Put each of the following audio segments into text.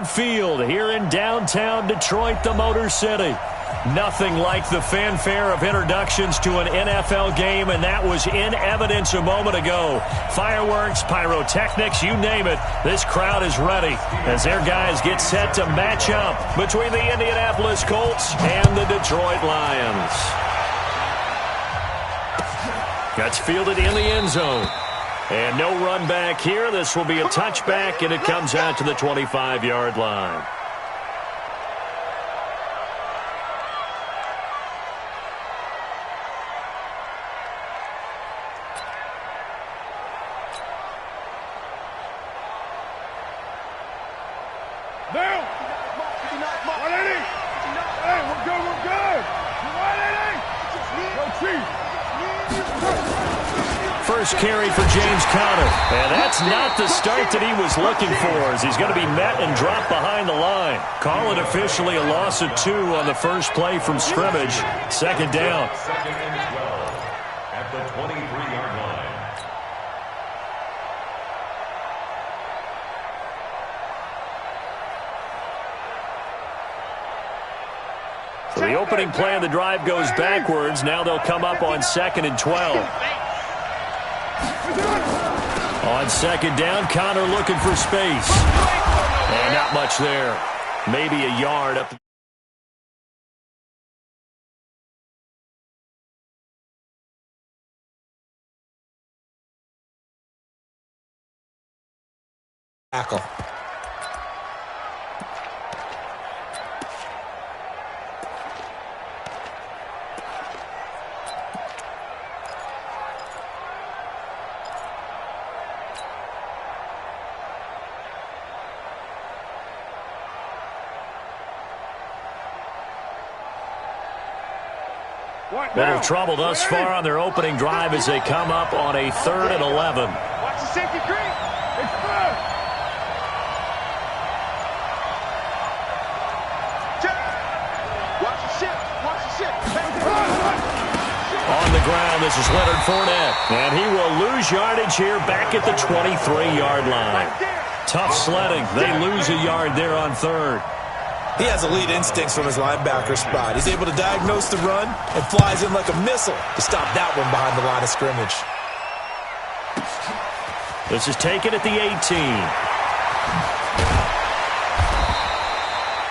Ford Field here in downtown Detroit, the Motor City. Nothing like the fanfare of introductions to an NFL game, and that was in evidence a moment ago. Fireworks, pyrotechnics, you name it. This crowd is ready as their guys get set to match up between the Indianapolis Colts and the Detroit Lions. That's fielded in the end zone. And no run back here. This will be a touchback, and it comes out to the 25-yard line. First carry for James Conner. And that's not the start that he was looking for, as he's going to be met and dropped behind the line. Call it officially a loss of 2 on the first play from scrimmage. Second down. Second and 12 at the 23-yard line. So the opening play of the drive goes backwards. Now they'll come up on 2nd and 12. On second down, Conner looking for space. And not much there. Maybe a yard up. Tackle. Little trouble thus far on their opening drive as they come up on a 3rd and 11. Watch the safety creep. It's good. Watch the ship. Watch the ship. On the ground, this is Leonard Fournette. And he will lose yardage here back at the 23-yard line. Tough sledding. They lose a yard there on 3rd. He has elite instincts from his linebacker spot. He's able to diagnose the run and flies in like a missile to stop that one behind the line of scrimmage. This is taken at the 18.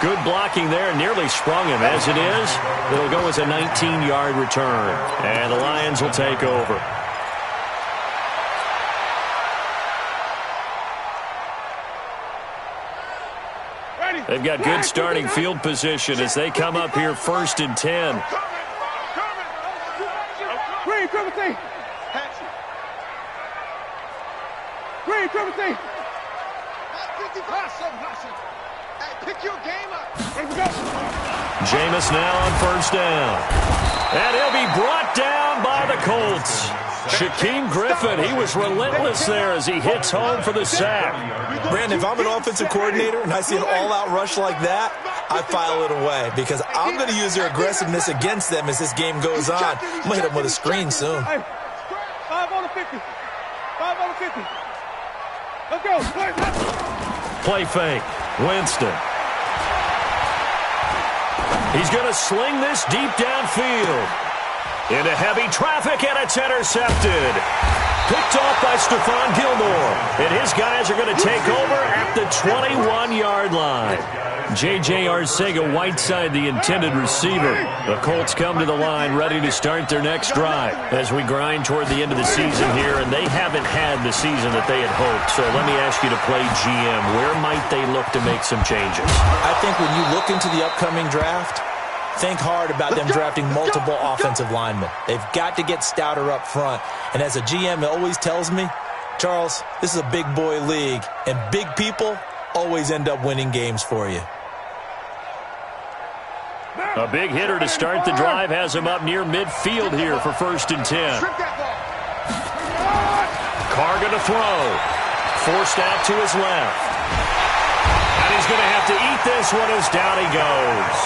Good blocking there. Nearly sprung him. As it is, it'll go as a 19-yard return. And the Lions will take over. They've got good starting field position as they come up here 1st and 10. Green, Griffin. Green, Griffin. Pick your game up. Jameis now on 1st down. And he'll be brought down by the Colts. Shaquem Griffin, he was relentless there as he hits home for the sack. Brandon, if I'm an offensive coordinator and I see an all-out rush like that, I file it away because I'm going to use their aggressiveness against them as this game goes on. I'm going to hit them with a screen soon. Hey, 5 on the 50. 5 on the 50. Let's go. Play fake. Winston. He's going to sling this deep downfield. Into heavy traffic, and it's intercepted. Picked off by Stephon Gilmore. And his guys are going to take over at the 21-yard line. J.J. Arcega-Whiteside, the intended receiver. The Colts come to the line ready to start their next drive as we grind toward the end of the season here, and they haven't had the season that they had hoped. So let me ask you to play GM. Where might they look to make some changes? I think when you look into the upcoming draft, think hard about them drafting multiple offensive linemen. They've got to get stouter up front. And as a GM, it always tells me, Charles, this is a big boy league, and big people always end up winning games for you. A big hitter to start the drive has him up near midfield here for 1st and 10. Carr going to throw. Forced out to his left. And he's going to have to eat get this one as down he goes.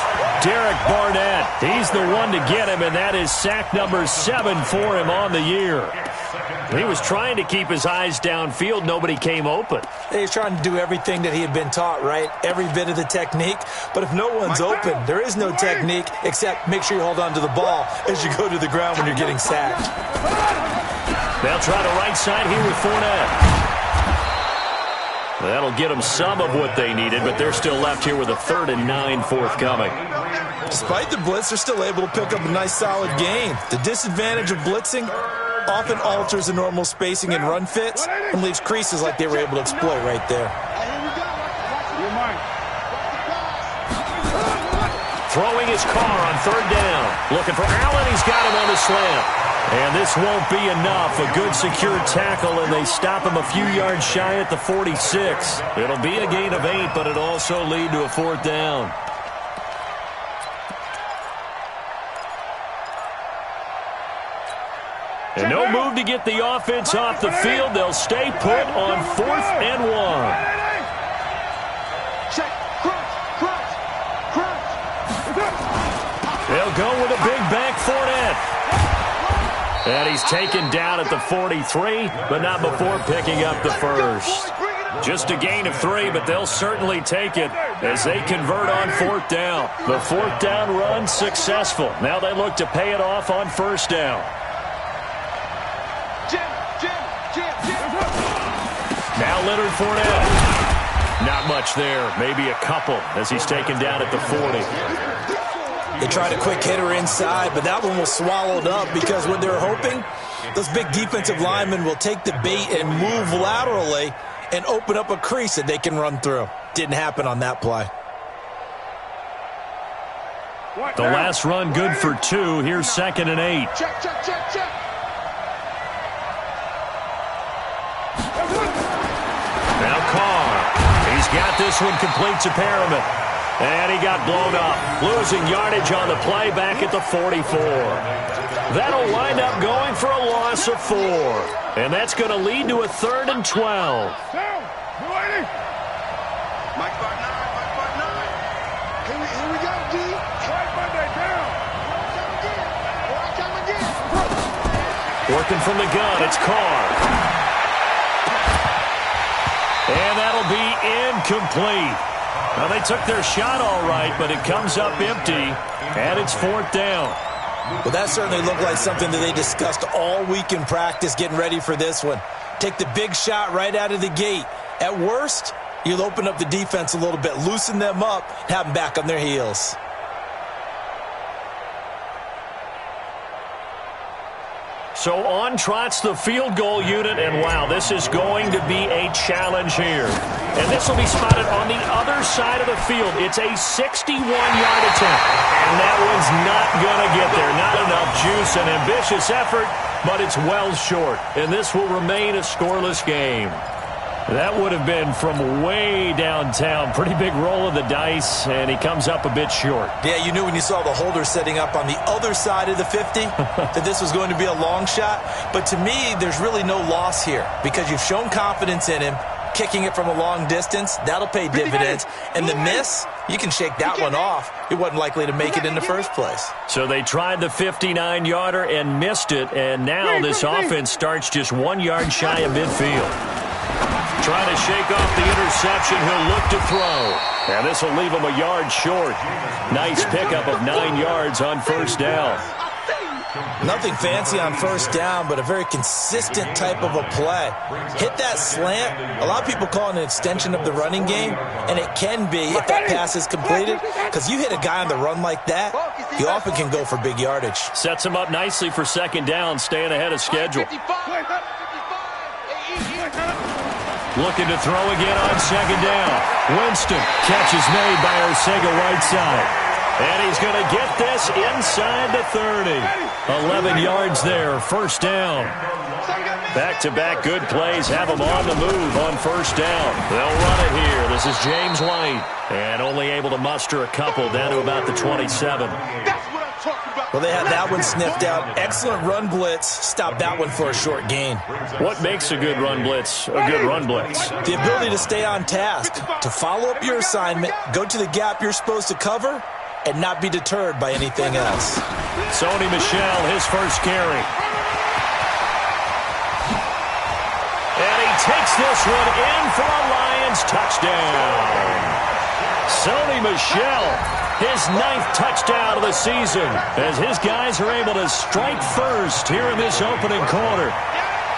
Derek Barnett, he's the one to get him, and that is sack number 7 for him on the year. He was trying to keep his eyes downfield. Nobody came open. He's trying to do everything that he had been taught, right? Every bit of the technique. But if no one's open, there is no technique except make sure you hold on to the ball as you go to the ground when you're getting sacked. They'll try the right side here with Fournette. That'll get them some of what they needed, but they're still left here with a 3rd and 9 forthcoming. Despite the blitz, they're still able to pick up a nice, solid gain. The disadvantage of blitzing often alters the normal spacing and run fits and leaves creases like they were able to exploit right there. Throwing his car on 3rd down. Looking for Allen. He's got him on the slant. And this won't be enough. A good secure tackle, and they stop him a few yards shy at the 46. It'll be a gain of 8, but it'll also lead to a 4th down. And no move to get the offense off the field. They'll stay put on 4th and 1. They'll go with a big back Fournette. And he's taken down at the 43, but not before picking up the 1st. Just a gain of 3, but they'll certainly take it as they convert on 4th down. The 4th down run successful. Now they look to pay it off on 1st down. Now Leonard Fournette. Not much there. Maybe a couple as he's taken down at the 40. They tried a quick hitter inside, but that one was swallowed up because what they're hoping, those big defensive linemen will take the bait and move laterally and open up a crease that they can run through. Didn't happen on that play. The last run good for 2. Here's 2nd and 8. Check. Now Carr. He's got this one complete to Perriman. And he got blown up. Losing yardage on the play back at the 44. That'll wind up going for a loss of 4. And that's going to lead to a 3rd and 12. Here we go, D. Right Monday, down. Working from the gun, it's Carr. And that'll be incomplete. Now, they took their shot all right, but it comes up empty, and it's 4th down. Well, that certainly looked like something that they discussed all week in practice getting ready for this one. Take the big shot right out of the gate. At worst, you'll open up the defense a little bit, loosen them up, have them back on their heels. So on trots the field goal unit, and wow, this is going to be a challenge here. And this will be spotted on the other side of the field. It's a 61-yard attempt, and that one's not going to get there. Not enough juice, an ambitious effort, but it's well short, and this will remain a scoreless game. That would have been from way downtown. Pretty big roll of the dice, and he comes up a bit short. Yeah, you knew when you saw the holder setting up on the other side of the 50 that this was going to be a long shot. But to me, there's really no loss here because you've shown confidence in him. Kicking it from a long distance, that'll pay dividends. And the miss, you can shake that one off. It wasn't likely to make it in the first place. So they tried the 59-yarder and missed it, and now this offense starts just 1 yard shy of midfield. Trying to shake off the interception, he'll look to throw. And this will leave him a yard short. Nice pickup of 9 yards on 1st down. Nothing fancy on 1st down, but a very consistent type of a play. Hit that slant. A lot of people call it an extension of the running game, and it can be if that pass is completed, because you hit a guy on the run like that, he often can go for big yardage. Sets him up nicely for 2nd down, staying ahead of schedule. Looking to throw again on 2nd down. Winston, catch is made by Arcega-Whiteside. And he's going to get this inside the 30. 11 yards there, 1st down. Back-to-back good plays have him on the move on 1st down. They'll run it here. This is James White. And only able to muster a couple down to about the 27. Well, they had that one sniffed out. Excellent run blitz. Stop that one for a short gain. What makes a good run blitz a good run blitz? The ability to stay on task, to follow up your assignment, go to the gap you're supposed to cover, and not be deterred by anything else. Sony Michel, his first carry. And he takes this one in for a Lions touchdown. Sony Michel, his 9th touchdown of the season, as his guys are able to strike first here in this opening quarter.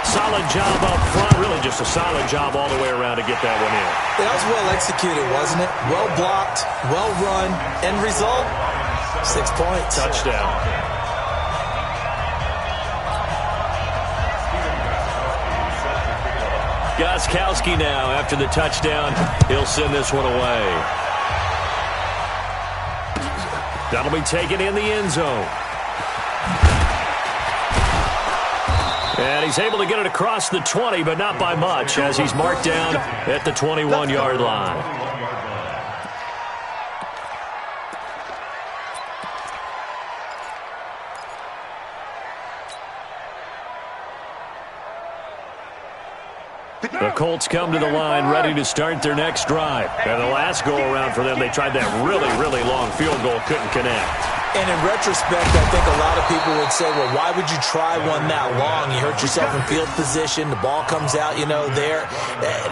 Solid job up front, really just a solid job all the way around to get that one in. That was well executed, wasn't it? Well blocked, well run, end result, 6 points. Touchdown. Gostkowski now, after the touchdown, he'll send this one away. That'll be taken in the end zone. And he's able to get it across the 20, but not by much, as he's marked down at the 21-yard line. The Colts come to the line ready to start their next drive. And the last go-around for them, they tried that really, really long field goal, couldn't connect. And in retrospect, I think a lot of people would say, well, why would you try one that long? You hurt yourself in field position. The ball comes out, there.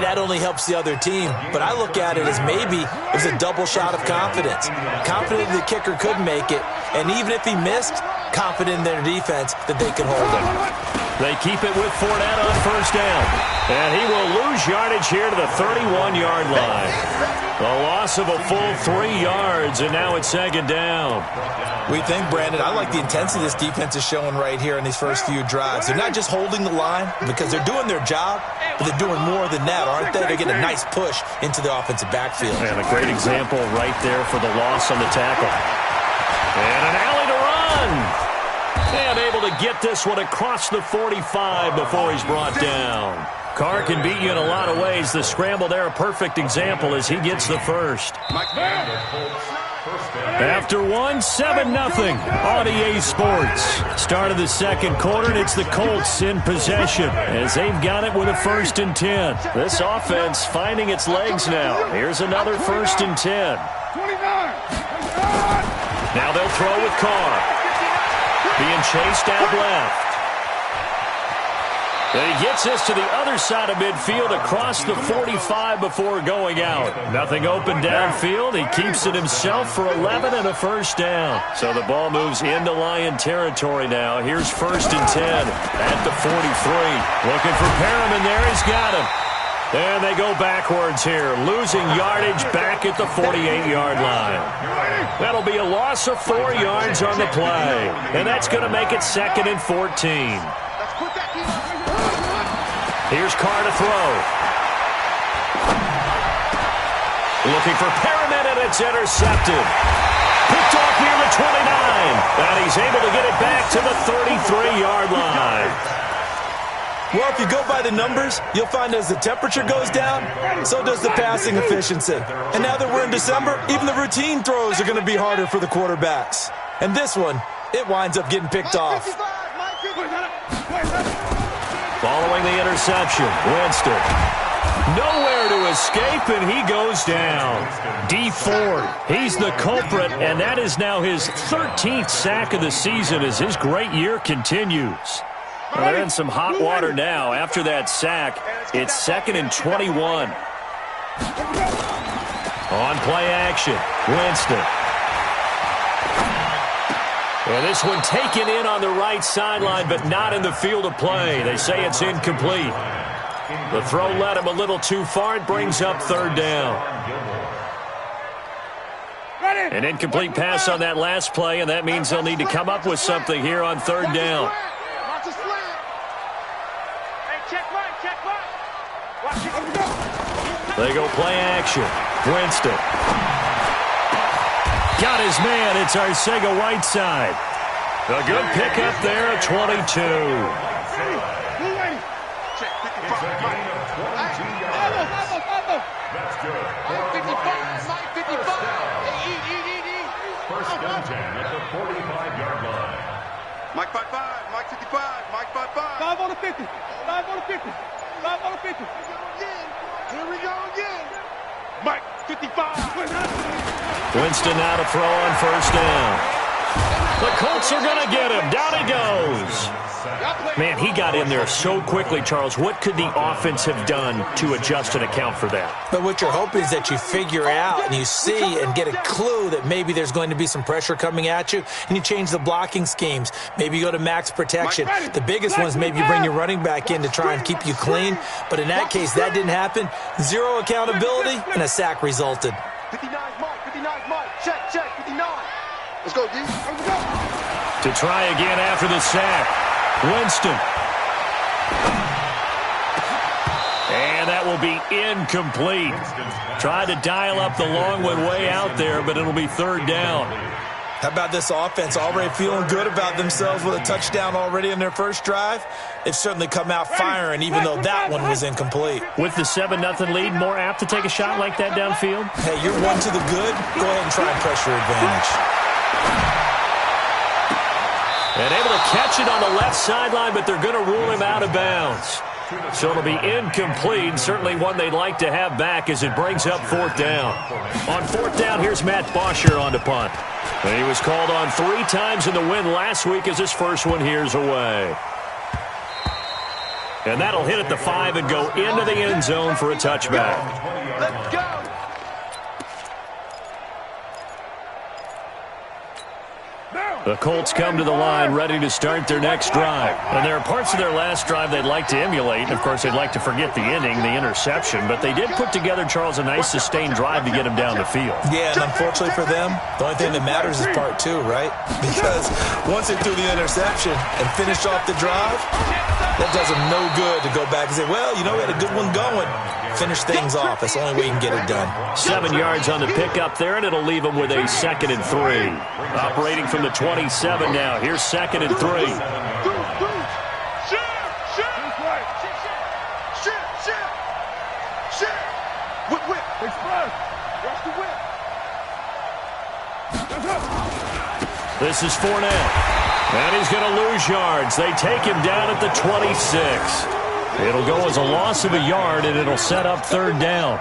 That only helps the other team. But I look at it as maybe it was a double shot of confidence. Confident the kicker could make it. And even if he missed, confident in their defense that they could hold him. They keep it with Fournette on first down. And he will lose yardage here to the 31-yard line. A loss of a full 3 yards, and now it's second down. We think, Brandon, I like the intensity this defense is showing right here in these first few drives. They're not just holding the line because they're doing their job, but they're doing more than that, aren't they? They're getting a nice push into the offensive backfield. And a great example right there for the loss on the tackle. And an alley to run. And able to get this one across the 45 before he's brought down. Carr can beat you in a lot of ways. The scramble there, a perfect example as he gets the first. After 7-0 on EA Sports. Start of the second quarter, and it's the Colts in possession as they've got it with a 1st and 10. This offense finding its legs now. Here's another 1st and 10. Now they'll throw with Carr. Being chased out left. And he gets this to the other side of midfield across the 45 before going out. Nothing open downfield. He keeps it himself for 11 and a first down. So the ball moves into Lion territory now. Here's 1st and 10 at the 43. Looking for Perriman there. He's got him. And they go backwards here, losing yardage back at the 48-yard line. That'll be a loss of 4 yards on the play. And that's going to make it 2nd and 14. Here's Carr to throw. Looking for Perriman, and it's intercepted. Picked off near the 29. And he's able to get it back to the 33-yard line. Well, if you go by the numbers, you'll find as the temperature goes down, so does the passing efficiency. And now that we're in December, even the routine throws are going to be harder for the quarterbacks. And this one, it winds up getting picked off. Following the interception, Winston. Nowhere to escape, and he goes down. D Ford, he's the culprit, and that is now his 13th sack of the season as his great year continues. Well, they're in some hot water now. After that sack, it's 2nd and 21. On play action, Winston. And this one taken in on the right sideline, but not in the field of play. They say it's incomplete. The throw led him a little too far. It brings up 3rd down. An incomplete pass on that last play, and that means they'll need to come up with something here on 3rd down. They go play action. Winston. Got his man. It's Arcega-Whiteside. A good pickup there at 22. at the 45-yard line. Mike 55, Mike 55, Mike 55. 5 on the 50, 5 on the 50, 5 on the 50. Here we go again. Mike 55. Winston now to throw on first down. The Colts are going to get him. Down he goes. Man, he got in there so quickly, Charles. What could the offense have done to adjust and account for that? But what you're hoping is that you figure out and you see and get a clue that maybe there's going to be some pressure coming at you, and you change the blocking schemes. Maybe you go to max protection. The biggest one is maybe you bring your running back in to try and keep you clean. But in that case, that didn't happen. Zero accountability, and a sack resulted. 59 Mike, 59 Mike. Check, 59. Let's go, D. Let's go. To try again after the sack. Winston. And that will be incomplete. Tried to dial up the long one way out there, but it'll be third down. How about this offense already feeling good about themselves with a touchdown already in their first drive? They've certainly come out firing, even though that one was incomplete. With the 7-0 lead, more apt to take a shot like that downfield? Hey, you're one to the good. Go ahead and try and pressure advantage. And able to catch it on the left sideline, but they're going to rule him out of bounds. So it'll be incomplete, certainly one they'd like to have back as it brings up fourth down. On fourth down, here's Matt Bosher on the punt. And he was called on 3 times in the win last week as his first one here's away. And that'll hit at the 5 and go into the end zone for a touchback. Let's go. The Colts come to the line ready to start their next drive. And there are parts of their last drive they'd like to emulate. Of course, they'd like to forget the inning, the interception. But they did put together, Charles, a nice sustained drive to get him down the field. Yeah, and unfortunately for them, the only thing that matters is part 2, right? Because once they threw the interception and finished off the drive, that does them no good to go back and say, well, you know, we had a good one going. Finish things off. That's the only way you can get it done. 7 yards on the pickup there, and it'll leave them with a 2nd and 3. Operating from the 27 now. Here's 2nd and 3. Whip. Express. Watch the whip. This is Fournette. And he's going to lose yards. They take him down at the 26. It'll go as a loss of a yard, and it'll set up third down.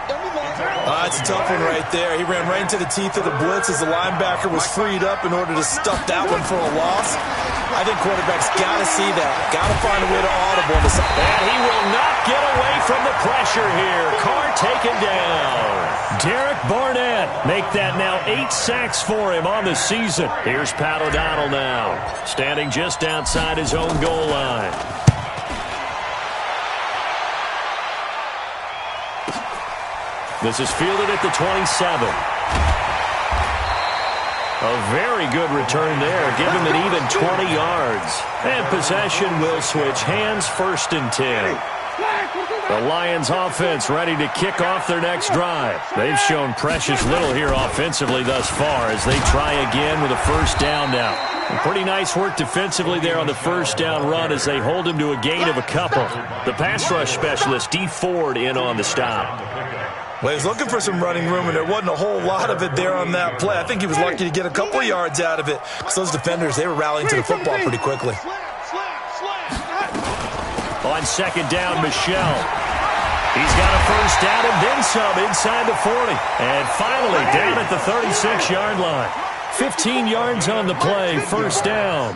That's a tough one right there. He ran right into the teeth of the blitz as the linebacker was freed up in order to stuff that one for a loss. I think quarterbacks got to see that. Got to find a way to audible this. And he will not get away from the pressure here. Carr taken down. Derek Barnett make that now 8 sacks for him on the season. Here's Pat O'Donnell now, standing just outside his own goal line. This is fielded at the 27. A very good return there. Give him an even 20 yards. And possession will switch hands, 1st and 10. The Lions offense ready to kick off their next drive. They've shown precious little here offensively thus far as they try again with a first down now. Pretty nice work defensively there on the first down run as they hold him to a gain of a couple. The pass rush specialist, D. Ford, in on the stop. Well, he was looking for some running room, and there wasn't a whole lot of it there on that play. I think he was lucky to get a couple of yards out of it. Because those defenders, they were rallying to the football pretty quickly. On 2nd down, Michelle. He's got a first down and then some inside the 40. And finally down at the 36-yard line. 15 yards on the play, first down.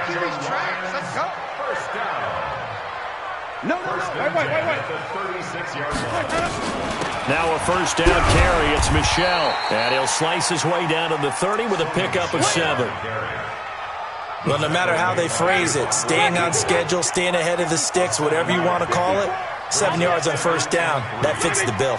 Let's go. First down. No. Wait. The 36-yard line. Now a first down carry. It's Michelle. And he'll slice his way down to the 30 with a pickup of 7. Well, no matter how they phrase it, staying on schedule, staying ahead of the sticks, whatever you want to call it, 7 yards on first down, that fits the bill.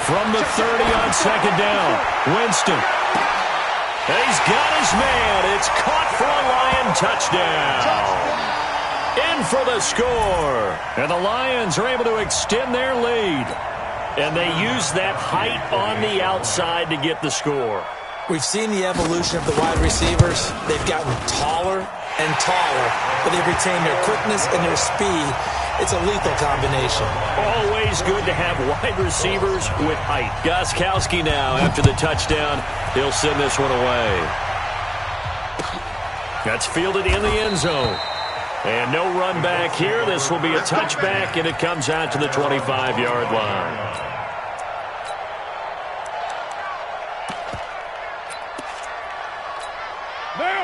From the 30 on 2nd down, Winston. And he's got his man. It's caught for a Lion touchdown. In for the score. And the Lions are able to extend their lead. And they use that height on the outside to get the score. We've seen the evolution of the wide receivers. They've gotten taller and taller, but they've retained their quickness and their speed. It's a lethal combination. Always good to have wide receivers with height. Gostkowski now after the touchdown. He'll send this one away. That's fielded in the end zone. And no run back here. This will be a touchback, and it comes out to the 25-yard line.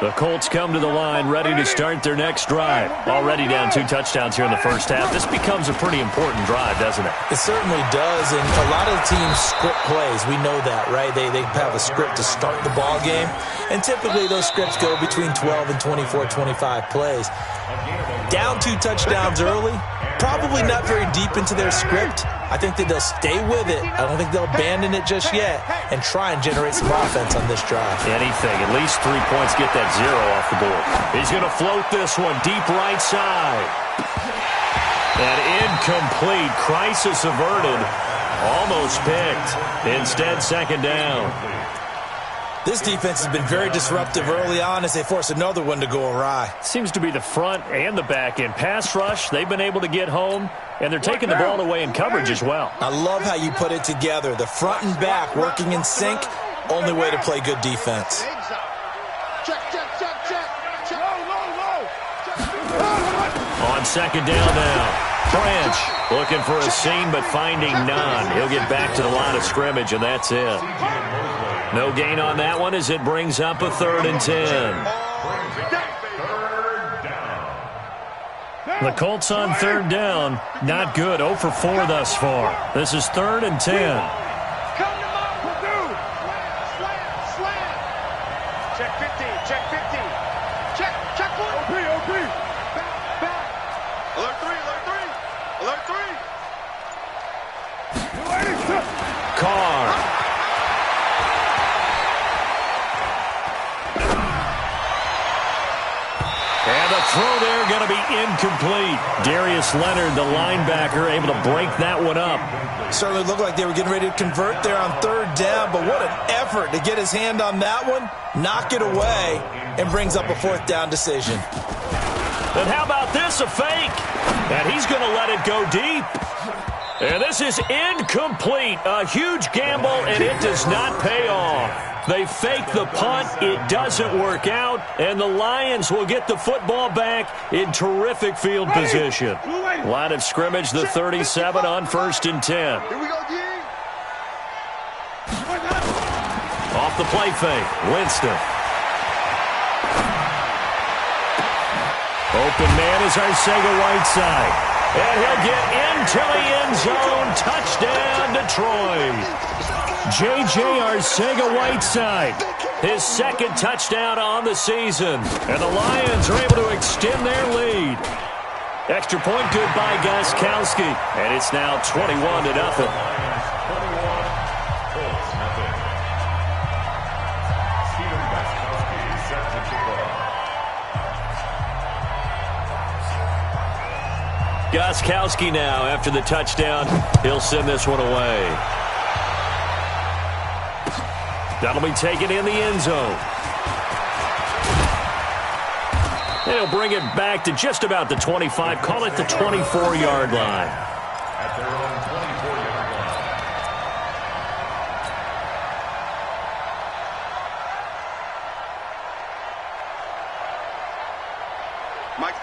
The Colts come to the line ready to start their next drive. Already down 2 touchdowns here in the first half. This becomes a pretty important drive, doesn't it? It certainly does, and a lot of teams script plays. We know that, right? They have a script to start the ball game, and typically those scripts go between 12 and 24, 25 plays. Down 2 touchdowns early, probably not very deep into their script. I think that they'll stay with it. I don't think they'll abandon it just yet and try and generate some offense on this drive. Anything. At least 3 points, get that 0 off the board. He's going to float this one deep right side. And incomplete. Crisis averted. Almost picked. Instead, second down. This defense has been very disruptive early on as they force another one to go awry. Seems to be the front and the back end. Pass rush, they've been able to get home, and they're taking the ball away in coverage as well. I love how you put it together. The front and back working in sync, only way to play good defense. On second down now. Branch looking for a seam but finding none. He'll get back to the line of scrimmage, and that's it. No gain on that one as it brings up a 3rd and 10. The Colts on 3rd down. Not good. 0 for 4 thus far. This is 3rd and 10. Check 50, check 50. Check 1. OP. Back. Alert 3. Carr. And the throw there going to be incomplete. Darius Leonard, the linebacker, able to break that one up. Certainly looked like they were getting ready to convert there on 3rd down, but what an effort to get his hand on that one, knock it away, and brings up a 4th down decision. And how about this, a fake? And he's going to let it go deep. And this is incomplete. A huge gamble, and it does not pay off. They fake the punt. It doesn't work out, and the Lions will get the football back in terrific field position. Line of scrimmage, the 37 on 1st and 10. Here we go, D. Off the play fake, Winston. Open man is Arcega-Whiteside. And he'll get into the end zone. Touchdown, Detroit. J.J. Arcega-Whiteside, his 2nd touchdown on the season. And the Lions are able to extend their lead. Extra point good by Gostkowski. And it's now 21-0. Gostkowski now after the touchdown. He'll send this one away. That'll be taken in the end zone. And he'll bring it back to just about the 25. Call it the 24-yard line. At their own 24-yard line.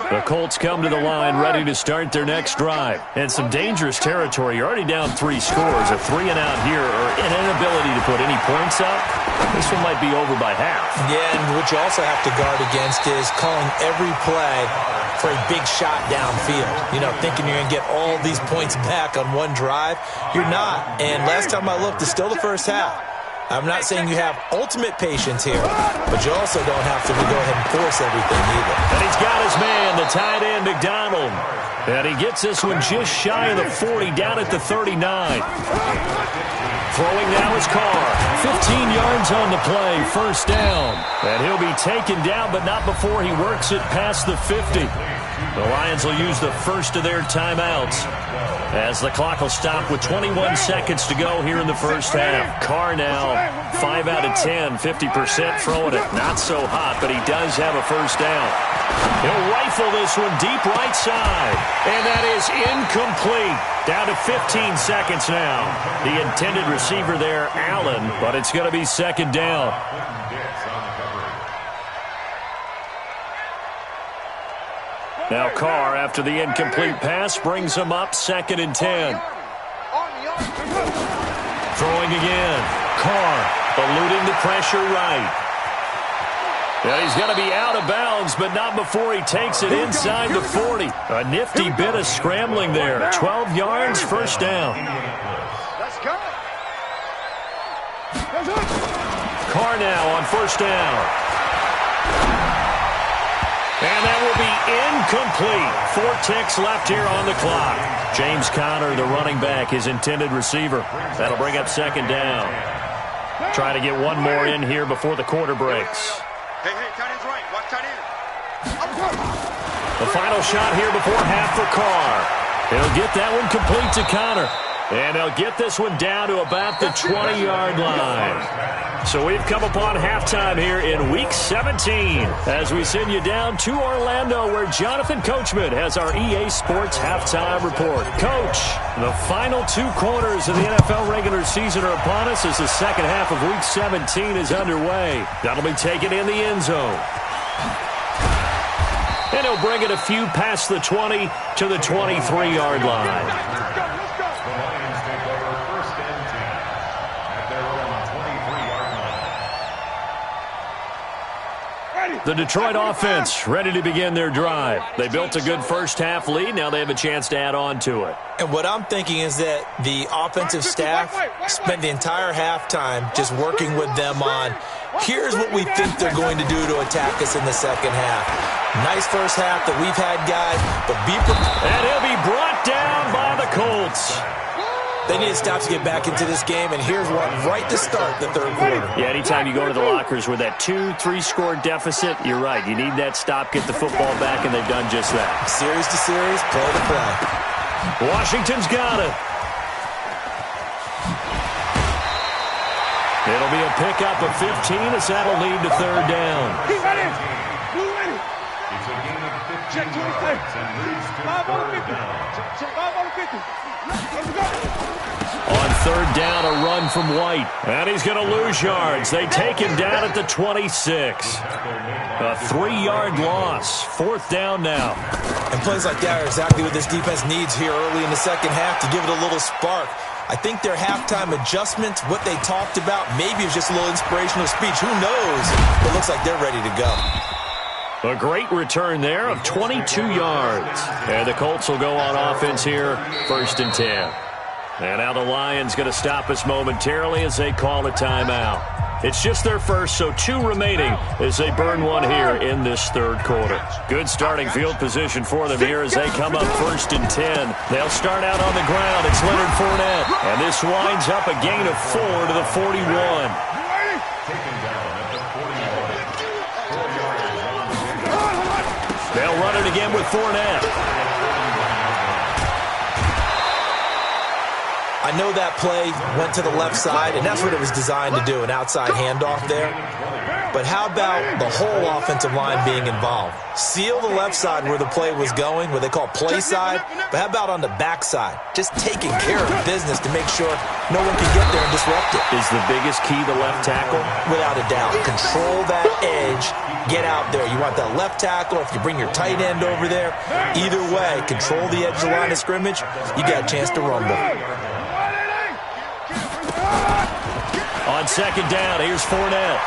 The Colts come to the line ready to start their next drive. And some dangerous territory. You're already down 3 scores. A 3 and out here or an inability to put any points up. This one might be over by half. Yeah, and what you also have to guard against is calling every play for a big shot downfield. You know, thinking you're going to get all these points back on one drive. You're not. And last time I looked, it's still the first half. I'm not saying you have ultimate patience here, but you also don't have to go ahead and force everything either. And he's got his man, the tight end, McDonald. And he gets this one just shy of the 40, down at the 39. Throwing now is Carr. 15 yards on the play, 1st down. And he'll be taken down, but not before he works it past the 50. The Lions will use the first of their timeouts as the clock will stop with 21 seconds to go here in the first half. Carr now 5 out of 10, 50% throwing it. Not so hot, but he does have a 1st down. He'll rifle this one deep right side. And that is incomplete. Down to 15 seconds now. The intended receiver there, Allen, but it's going to be second down. Now Carr, after the incomplete pass, brings him up 2nd and 10. Throwing again. Carr eluding the pressure right. Yeah, he's going to be out of bounds, but not before he takes it inside the 40. A nifty bit of scrambling there. 12 yards, first down. Let's go. Carr now on first down. And that will be incomplete. 4 ticks left here on the clock. James Conner, the running back, his intended receiver. That'll bring up second down. Trying to get one more in here before the quarter breaks. Hey, tight end's right. Watch tight end. The final shot here before half for Carr. He'll get that one complete to Conner. And they'll get this one down to about the 20-yard line. So we've come upon halftime here in Week 17 as we send you down to Orlando where Jonathan Coachman has our EA Sports halftime report. Coach, the final 2 quarters of the NFL regular season are upon us as the second half of Week 17 is underway. That'll be taken in the end zone. And he'll bring it a few past the 20 to the 23-yard line. The Detroit offense ready to begin their drive. They built a good first-half lead. Now they have a chance to add on to it. And what I'm thinking is that the offensive staff spent the entire halftime just working with them on, here's what we think they're going to do to attack us in the second half. Nice first half that we've had, guys, but be prepared. And he'll be brought down by the Colts. They need to stop to get back into this game, and here's one right to start the third quarter. Yeah, anytime you go to the lockers with that 2-3-score deficit, you're right. You need that stop, get the football back, and they've done just that. Series to series, play to play. Washington's got it. It'll be a pickup of 15 as that'll lead to third down. Keep ready. Blue ready. Check 26. 5 on 50. 5 on 50. Let's go. On third down, a run from White. And he's going to lose yards. They take him down at the 26. A 3-yard loss. Fourth down now. And plays like that are exactly what this defense needs here early in the second half to give it a little spark. I think their halftime adjustments, what they talked about, maybe it's just a little inspirational speech. Who knows? It looks like they're ready to go. A great return there of 22 yards. And the Colts will go on offense here, 1st and 10. And now the Lions going to stop us momentarily as they call a timeout. It's just their first, so 2 remaining as they burn one here in this third quarter. Good starting field position for them here as they come up 1st and 10. They'll start out on the ground. It's Leonard Fournette. And this winds up a gain of 4 to the 41. They'll run it again with Fournette. I know that play went to the left side, and that's what it was designed to do, an outside handoff there. But how about the whole offensive line being involved? Seal the left side where the play was going, what they call play side, but how about on the back side? Just taking care of business to make sure no one can get there and disrupt it. Is the biggest key the left tackle? Without a doubt. Control that edge. Get out there. You want that left tackle, if you bring your tight end over there, either way, control the edge of the line of scrimmage, you got a chance to rumble. On second down, here's Fournette.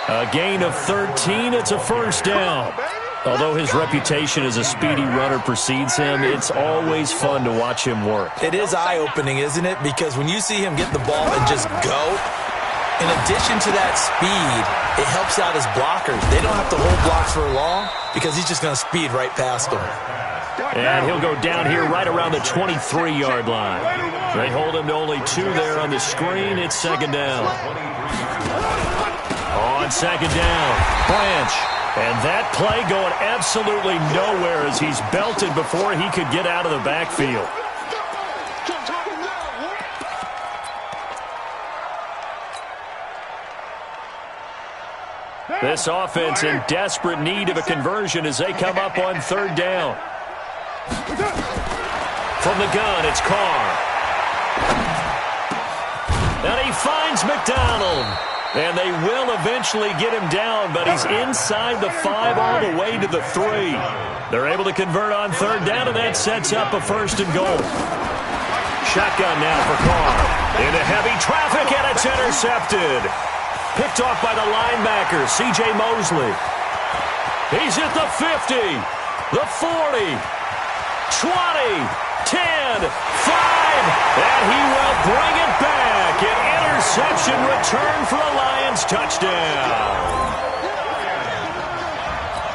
A gain of 13. It's a first down. Although his reputation as a speedy runner precedes him, it's always fun to watch him work. It is eye-opening, isn't it? Because when you see him get the ball and just go, in addition to that speed, it helps out his blockers. They don't have to hold blocks for long because he's just going to speed right past them. And he'll go down here right around the 23-yard line. They hold him to only 2 there on the screen. It's second down. On second down, Branch. And that play going absolutely nowhere as he's belted before he could get out of the backfield. This offense in desperate need of a conversion as they come up on third down. From the gun, it's Carr. And he finds McDonald. And they will eventually get him down, but he's inside the 5 all the way to the 3. They're able to convert on third down, and that sets up a 1st and goal. Shotgun now for Carr. Into heavy traffic, and it's intercepted. Picked off by the linebacker, C.J. Mosley. He's at the 50, the 40, 20, 10, 5, and he will bring it back. An interception return for a Lions touchdown.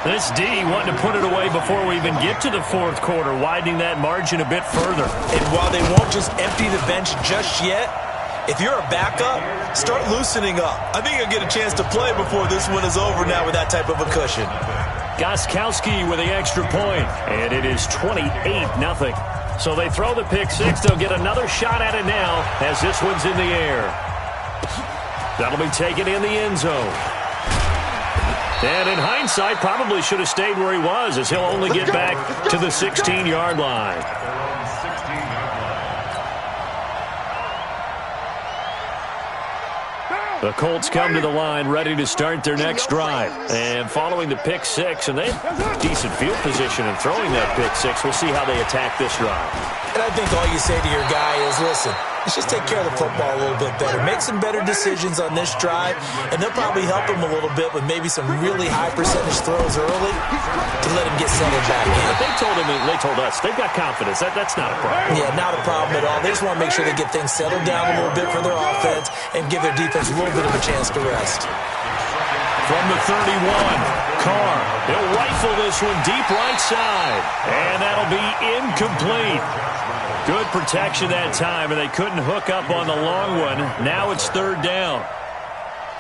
This D wanting to put it away before we even get to the 4th quarter, widening that margin a bit further. And while they won't just empty the bench just yet, if you're a backup, start loosening up. I think you'll get a chance to play before this one is over now with that type of a cushion. Gostkowski with the extra point, and it is 28-0. So they throw the pick 6. They'll get another shot at it now as this one's in the air. That'll be taken in the end zone. And in hindsight, probably should have stayed where he was, as he'll only get back to the 16-yard line. The Colts come to the line ready to start their next drive. And following the pick 6, and they have decent field position in throwing that pick 6. We'll see how they attack this drive. And I think all you say to your guy is, listen, let's just take care of the football a little bit better. Make some better decisions on this drive, and they'll probably help him a little bit with maybe some really high percentage throws early to let him get settled back in. But they told us, they've got confidence. That's not a problem. Yeah, not a problem at all. They just want to make sure they get things settled down a little bit for their offense and give their defense a little bit of a chance to rest. From the 31, Carr. He'll rifle this one deep right side, and that'll be incomplete. Good protection that time, and they couldn't hook up on the long one. Now it's third down.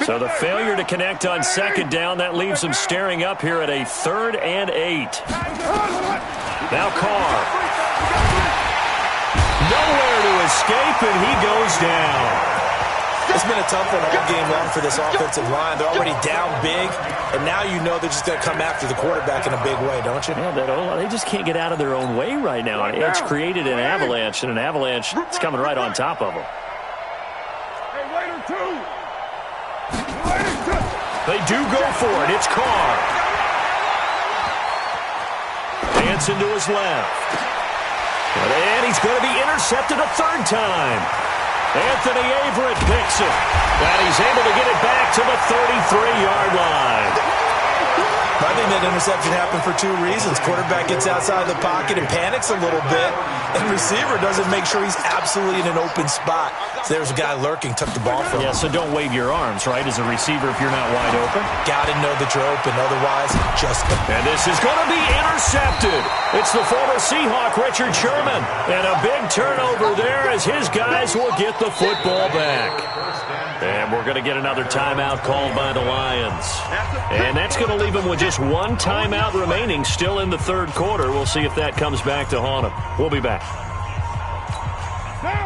So the failure to connect on second down, that leaves them staring up here at a 3rd and 8. Now Carr. Nowhere to escape, and he goes down. It's been a tough one all game long for this offensive line. They're already down big, and now you know they're just going to come after the quarterback in a big way, don't you? Yeah, they just can't get out of their own way right now. It's created an avalanche, and an avalanche is coming right on top of them. They do go for it. It's Carr. Hanson to his left. And he's going to be intercepted a 3rd time. Anthony Averett picks it. And he's able to get it back to the 33-yard line. I think that interception happened for 2 reasons. Quarterback gets outside the pocket and panics a little bit, and receiver doesn't make sure he's absolutely in an open spot. So there's a guy lurking, took the ball from him. Yeah, so don't wave your arms, right, as a receiver if you're not wide open. Got to know that you're open, otherwise just... And this is going to be intercepted. It's the former Seahawk, Richard Sherman. And a big turnover there as his guys will get the football back. And we're going to get another timeout called by the Lions. And that's going to leave them with just 1 timeout remaining still in the 3rd quarter. We'll see if that comes back to haunt them. We'll be back.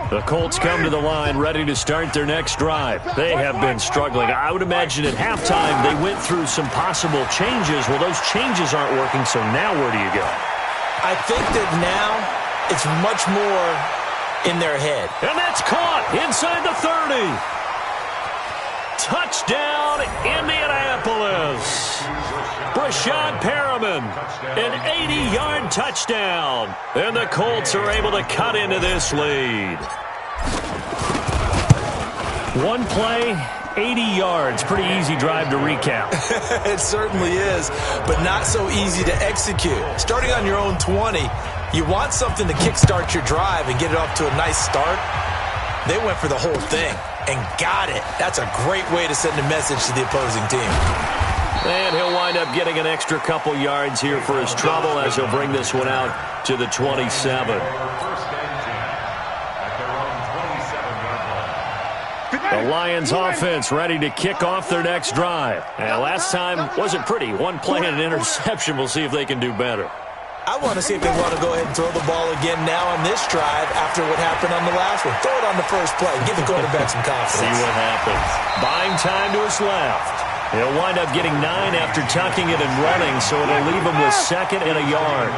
The Colts come to the line ready to start their next drive. They have been struggling. I would imagine at halftime they went through some possible changes. Well, those changes aren't working, so now where do you go? I think that now it's much more in their head. And that's caught inside the 30. Touchdown, Indianapolis. Brashad Perriman, an 80-yard touchdown. And the Colts are able to cut into this lead. 1 play, 80 yards. Pretty easy drive to recap. It certainly is, but not so easy to execute. Starting on your own 20, you want something to kickstart your drive and get it off to a nice start. They went for the whole thing and got it. That's a great way to send a message to the opposing team. And he'll wind up getting an extra couple yards here for his trouble as he'll bring this one out to the 27. The Lions offense ready to kick off their next drive. And last time wasn't pretty. 1 play and an interception. We'll see if they can do better. I want to see if they want to go ahead and throw the ball again now on this drive after what happened on the last one. Throw it on the first play. Give the quarterback some confidence. See what happens. Buying time to his left. He'll wind up getting 9 after tucking it and running, so it'll leave him with 2nd and a yard.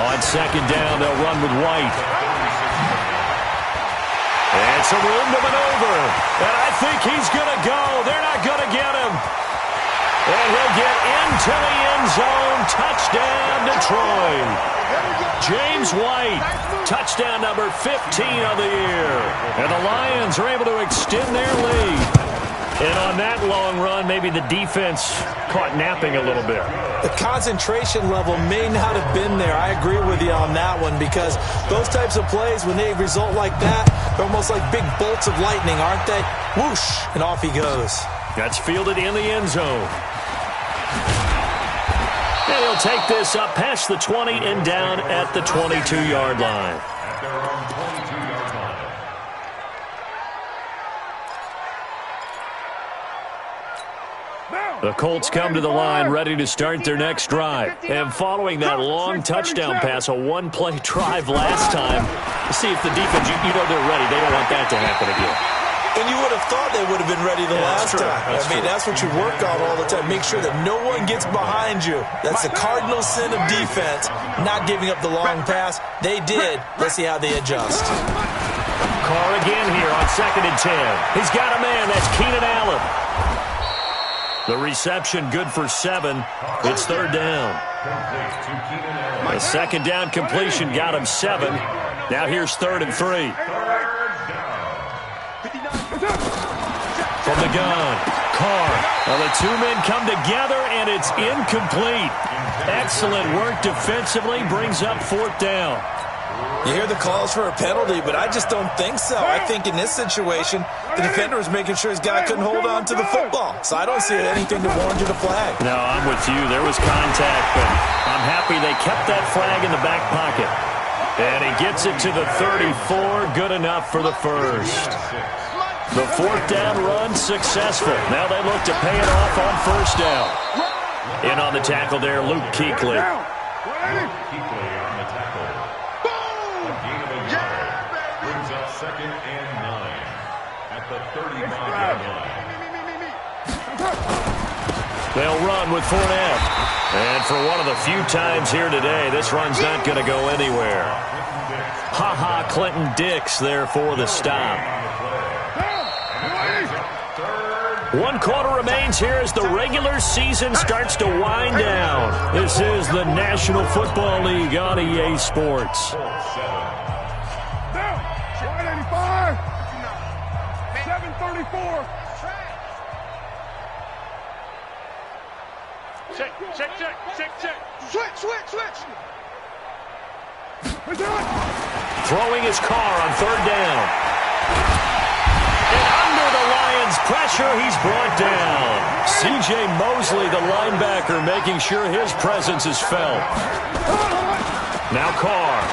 On 2nd down, they'll run with White. And some room to maneuver. And I think he's going to go. They're not going to get him. And he'll get into the end zone. Touchdown, Detroit. James White, touchdown number 15 of the year. And the Lions are able to extend their lead. And on that long run, maybe the defense caught napping a little bit. The concentration level may not have been there. I agree with you on that one, because those types of plays, when they result like that, they're almost like big bolts of lightning, aren't they? Whoosh, and off he goes. That's fielded in the end zone. And he'll take this up past the 20 and down at the 22-yard line. At their own 22-yard line. The Colts come to the line ready to start their next drive. And following that long touchdown pass, a one-play drive last time, we'll see if the defense, you know they're ready. They don't want that to happen again. And you would have thought they would have been ready the last time. That's what you work on all the time. Make sure that no one gets behind you. That's the cardinal sin of defense, not giving up the long pass. They did. Let's see how they adjust. Carr again here on 2nd and 10. He's got a man. That's Keenan Allen. The reception good for 7. It's 3rd down. A 2nd down completion got him 7. Now here's 3rd and 3. From the gun, Carr. Well, the two men come together, and it's incomplete. Excellent work defensively. Brings up 4th down. You hear the calls for a penalty, but I just don't think so. I think in this situation, the defender was making sure his guy couldn't hold on to the football. So I don't see anything to warrant you to flag. No, I'm with you. There was contact, but I'm happy they kept that flag in the back pocket. And he gets it to the 34. Good enough for the first. The 4th down run successful. Now they look to pay it off on 1st down. In on the tackle there, Luke Kuechly. Second and 9 at the 35-yard line. They'll run with Fournette. And for one of the few times here today, this run's not going to go anywhere. Ha-ha, Clinton Dix there for the stop. 1 quarter remains here as the regular season starts to wind down. This is the National Football League on EA Sports. 734. Check. Switch. Throwing his Carr on 3rd down. And under the Lions' pressure, he's brought down. C.J. Mosley, the linebacker, making sure his presence is felt. Now Carr.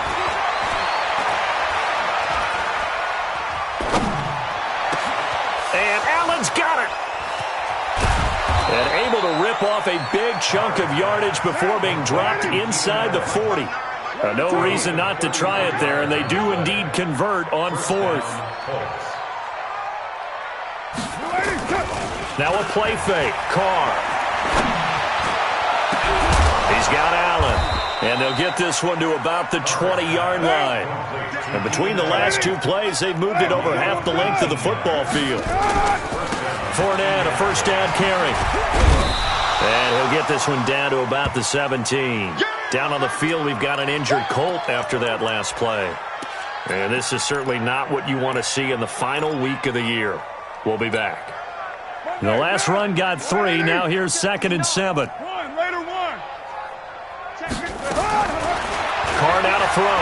And Allen's got it. And able to rip off a big chunk of yardage before being dropped inside the 40. No reason not to try it there, and they do indeed convert on 4th. Now a play fake. Carr. He's got Allen. And they'll get this one to about the 20-yard line. And between the last 2 plays, they've moved it over half the length of the football field. Fournette, a 1st down carry. And he'll get this one down to about the 17. Down on the field, we've got an injured Colt after that last play. And this is certainly not what you want to see in the final week of the year. We'll be back. The last run got 3. Now here's 2nd and 7. Carr now to throw.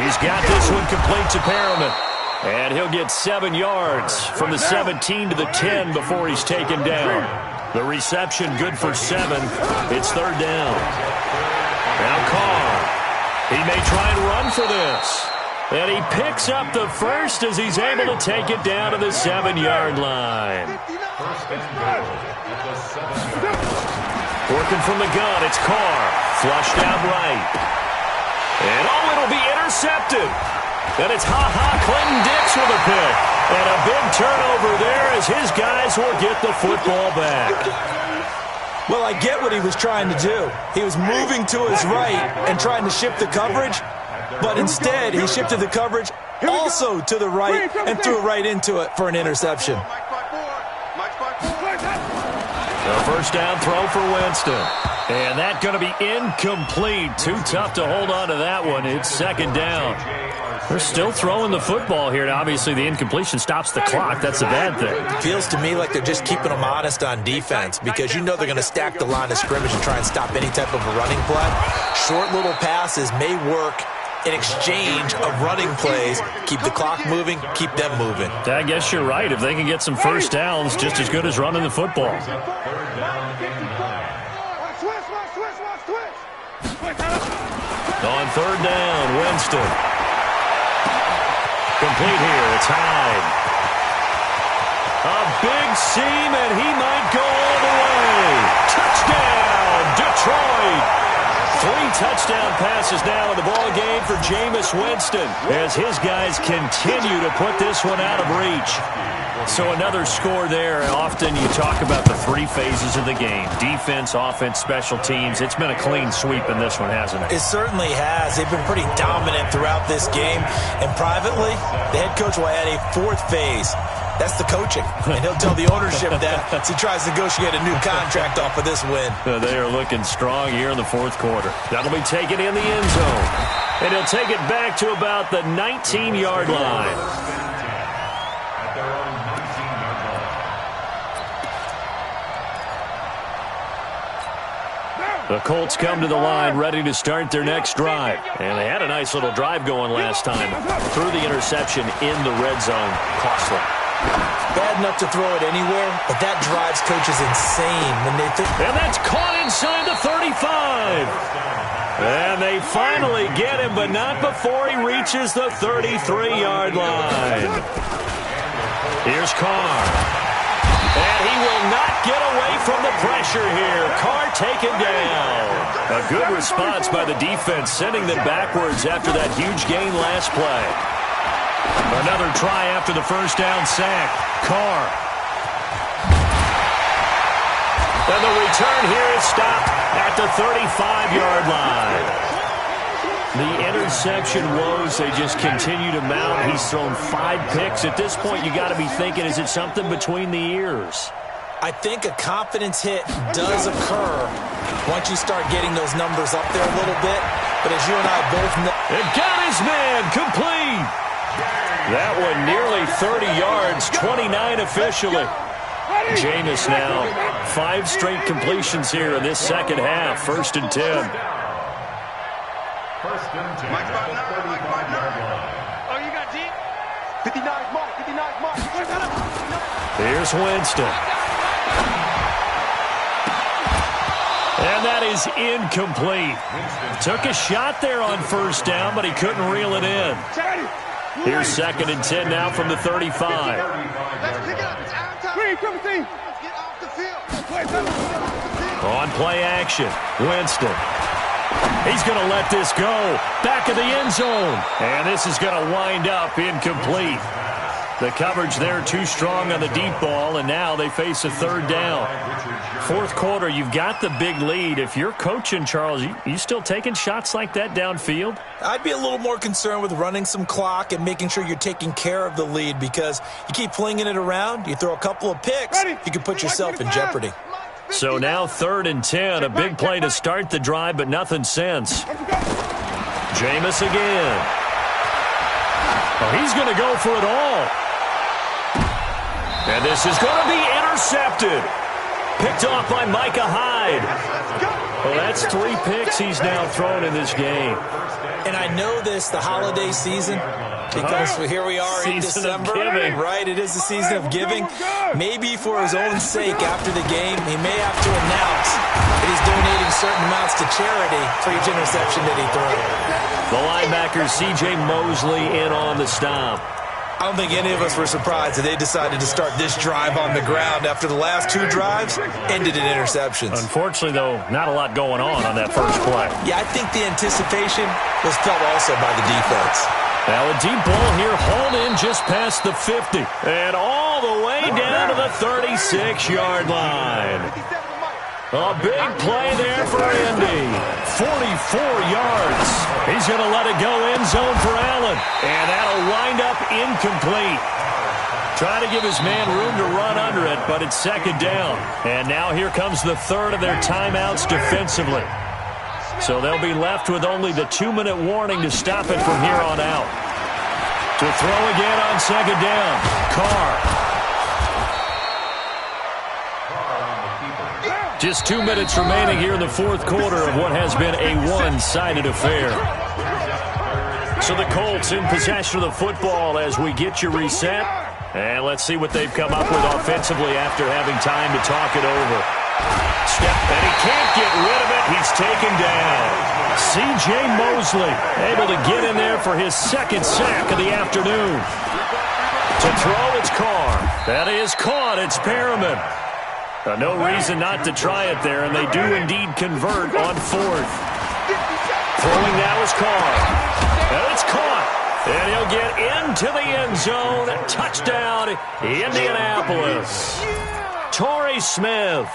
He's got this one complete to Perriman. And he'll get 7 yards from the 17 to the 10 before he's taken down. The reception good for 7. It's 3rd down. Now Carr. He may try and run for this. And he picks up the first as he's able to take it down to the 7-yard line. Working from the gun, it's Carr. Flushed out right. And it'll be intercepted. And it's Ha-Ha Clinton Dix with a pick. And a big turnover there as his guys will get the football back. Well, I get what he was trying to do. He was moving to his right and trying to shift the coverage, but instead he shifted the coverage also to the right and threw it right into it for an interception. The first down throw for Winston. And that's going to be incomplete. Too tough to hold on to that one. It's second down. They're still throwing the football here. Now, obviously, the incompletion stops the clock. That's a bad thing. It feels to me like they're just keeping them honest on defense because you know they're going to stack the line of scrimmage and try and stop any type of a running play. Short little passes may work in exchange of running plays. Keep the clock moving, keep them moving. I guess you're right. If they can get some first downs, just as good as running the football. On third down, Winston. Complete here. It's Hyde. A big seam, and he might go all the way. Touchdown, Detroit. 3 touchdown passes now in the ball game for Jameis Winston as his guys continue to put this one out of reach. So another score there. Often you talk about the 3 phases of the game. Defense, offense, special teams. It's been a clean sweep in this one, hasn't it? It certainly has. They've been pretty dominant throughout this game. And privately, the head coach will add a 4th phase. That's the coaching. And he'll tell the ownership that as he tries to negotiate a new contract off of this win. They are looking strong here in the 4th quarter. That'll be taken in the end zone. And he'll take it back to about the 19-yard line. The Colts come to the line ready to start their next drive. And they had a nice little drive going last time. Threw the interception in the red zone. Costly. Bad enough to throw it anywhere, but that drives coaches insane when they think. And that's caught inside the 35. And they finally get him, but not before he reaches the 33-yard line. Here's Carr. And he will not get away from the pressure here. Carr taken down. A good response by the defense, sending them backwards after that huge gain last play. Another try after the first down sack. Carr. And the return here is stopped at the 35-yard line. The interception woes, they just continue to mount. He's thrown 5 picks. At this point, you got to be thinking, is it something between the ears? I think a confidence hit does occur once you start getting those numbers up there a little bit. But as you and I both know. It got his man complete. That one nearly 30 yards, 29 officially. Jameis now 5 straight completions here in this second half. 1st and 10. 1st and 10 at the 35-yard line. Oh, you got deep? 59 mark, 59 mark. Here's Winston. And that is incomplete. Took a shot there on first down, but he couldn't reel it in. Here's 2nd and 10 now from the 35. Let's pick it up. It's our time. Get off the field. On play action, Winston. He's going to let this go. Back of the end zone. And this is going to wind up incomplete. The coverage there too strong on the deep ball, and now they face a 3rd down. 4th quarter, you've got the big lead. If you're coaching, Charles, you still taking shots like that downfield? I'd be a little more concerned with running some clock and making sure you're taking care of the lead because you keep flinging it around, you throw a couple of picks, you can put yourself in jeopardy. So now 3rd and 10, a big play to start the drive, but nothing since. Jameis again. Oh, he's going to go for it all. And this is going to be intercepted. Picked off by Micah Hyde. Well, that's 3 picks he's now thrown in this game. And I know this, the holiday season, because here we are in December, right? It is the season of giving. Maybe for his own sake after the game, he may have to announce that he's donating certain amounts to charity for each interception that he threw. The linebacker, C.J. Mosley, in on the stop. I don't think any of us were surprised that they decided to start this drive on the ground after the last 2 drives ended in interceptions. Unfortunately, though, not a lot going on that first play. Yeah, I think the anticipation was felt also by the defense. Now a deep ball here, hauled in just past the 50. And all the way down to the 36-yard line. A big play there for Indy. 44 yards. He's going to let it go end zone for Allen. And that'll wind up incomplete. Trying to give his man room to run under it, but it's second down. And now here comes the third of their timeouts defensively. So they'll be left with only the 2-minute warning to stop it from here on out. To throw again on second down. Carr. Just 2 minutes remaining here in the fourth quarter of what has been a one-sided affair. So the Colts in possession of the football as we get you reset. And let's see what they've come up with offensively after having time to talk it over. Step, and he can't get rid of it. He's taken down. C.J. Mosley able to get in there for his second sack of the afternoon. To throw, it's Carr. That is caught. It's Perriman. No reason not to try it there, and they do indeed convert on fourth. Throwing now is Carr. And it's caught. And he'll get into the end zone. Touchdown, Indianapolis. Torrey Smith,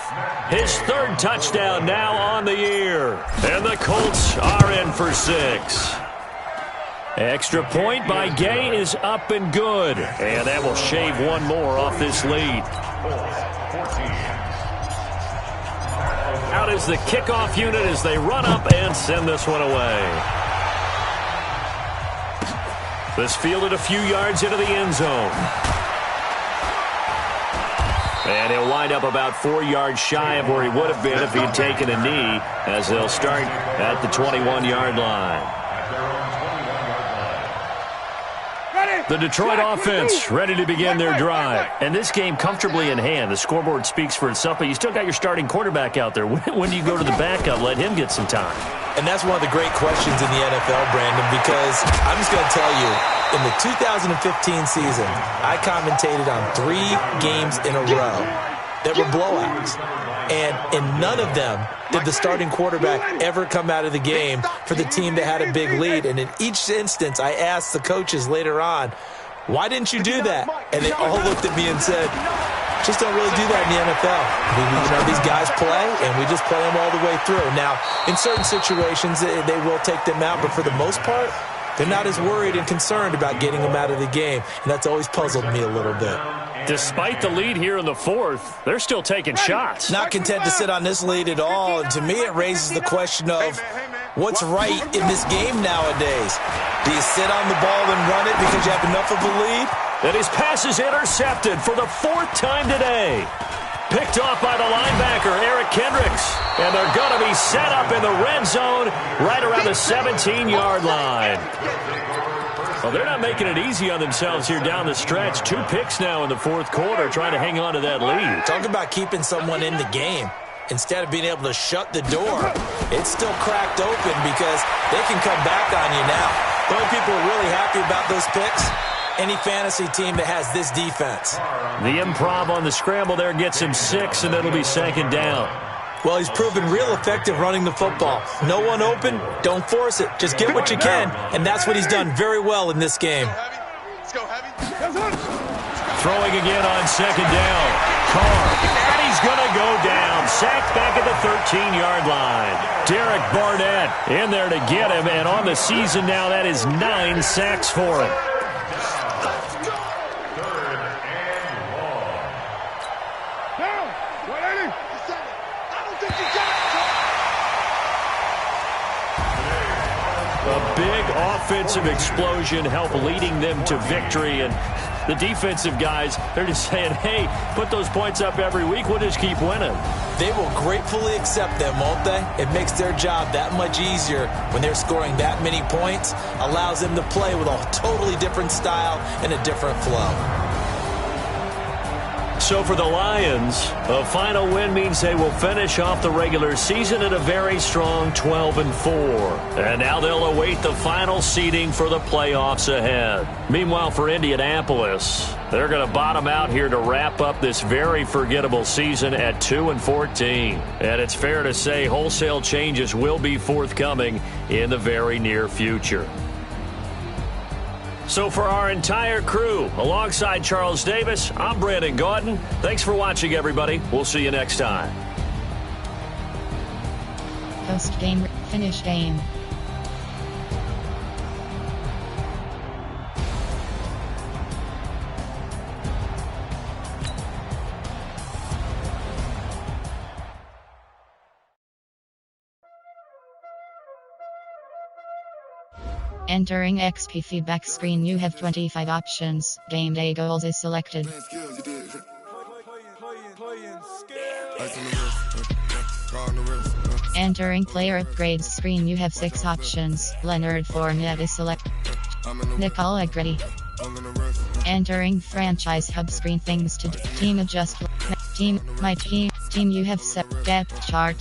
his third touchdown now on the year. And the Colts are in for 6. Extra point by Gay is up and good. And that will shave one more off this lead. Out is the kickoff unit as they run up and send this one away. This fielded a few yards into the end zone. And he'll wind up about 4 yards shy of where he would have been if he'd taken a knee, as they'll start at the 21-yard line. The Detroit offense ready to begin their drive. And this game comfortably in hand. The scoreboard speaks for itself, but you still got your starting quarterback out there. When do you go to the backup? Let him get some time. And that's one of the great questions in the NFL, Brandon, because I'm just going to tell you, in the 2015 season, I commentated on 3 games in a row that were blowouts. And in none of them did the starting quarterback ever come out of the game for the team that had a big lead. And in each instance, I asked the coaches later on, why didn't you do that? And they all looked at me and said, just don't really do that in the NFL. These guys play, and we just play them all the way through. Now, in certain situations, they will take them out, but for the most part, they're not as worried and concerned about getting them out of the game. And that's always puzzled me a little bit. Despite the lead here in the fourth, they're still taking shots. Not content to sit on this lead at all. And to me, it raises the question of what's right in this game nowadays. Do you sit on the ball and run it because you have enough of a lead? And his pass is intercepted for the 4th time today. Picked off by the linebacker, Eric Kendricks. And they're going to be set up in the red zone right around the 17-yard line. Well, they're not making it easy on themselves here down the stretch. 2 picks now in the fourth quarter trying to hang on to that lead. Talk about keeping someone in the game. Instead of being able to shut the door, it's still cracked open because they can come back on you now. The only people who are really happy about those picks, any fantasy team that has this defense. The improv on the scramble there gets him 6, and it'll be second down. Well, he's proven real effective running the football. No one open, don't force it. Just get what you can, and that's what he's done very well in this game. Throwing again on second down. Carr, and he's going to go down. Sacked back at the 13-yard line. Derek Barnett in there to get him, and on the season now, that is 9 sacks for him. A big offensive explosion helped leading them to victory, and the defensive guys, they're just saying, hey, put those points up every week, we'll just keep winning. They will gratefully accept them, won't they? It makes their job that much easier when they're scoring that many points, allows them to play with a totally different style and a different flow. So for the Lions, a final win means they will finish off the regular season at a very strong 12-4. And now they'll await the final seeding for the playoffs ahead. Meanwhile, for Indianapolis, they're going to bottom out here to wrap up this very forgettable season at 2-14. And it's fair to say wholesale changes will be forthcoming in the very near future. So for our entire crew, alongside Charles Davis, I'm Brandon Gaudin. Thanks for watching, everybody. We'll see you next time. Post game, finish game. Entering XP feedback screen, you have 25 options. Game day goals is selected. Entering player upgrades screen, you have 6 options. Leonard Fournette is selected. Nicole Agretti. Entering franchise hub screen, things to do. Team adjust. Team, my team, you have set depth chart.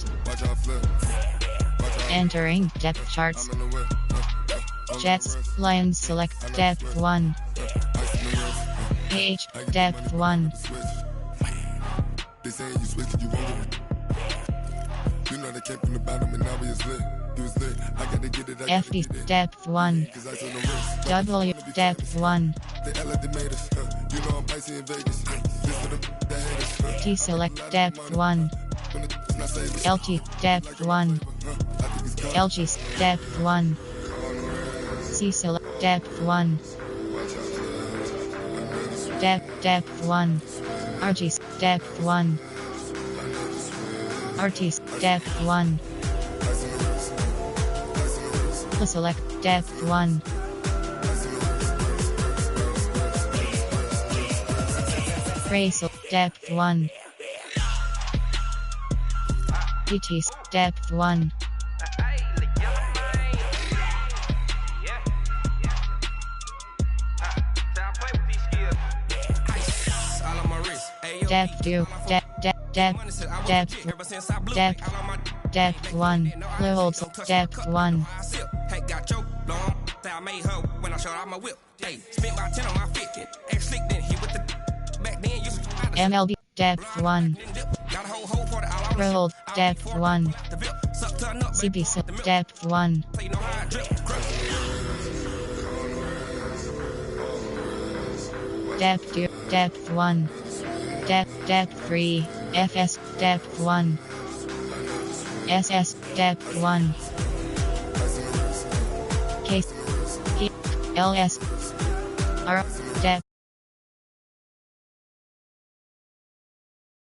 Entering depth charts. Jets, Lions select depth 1. H, depth 1. FD, depth 1. W, depth 1. T select depth 1. LT, depth 1. LG, depth 1. C select depth 1. Depth 1. RG depth 1. RT depth 1. Select depth 1. Race depth 1. DT depth 1. Depth 2, depth 1, holds, depth 1. MLB, depth 1. Hold, depth 1. CB, depth 1. Depth 2, depth 1. Depth 3, FS, depth 1. SS, depth 1. Case, LS, R, depth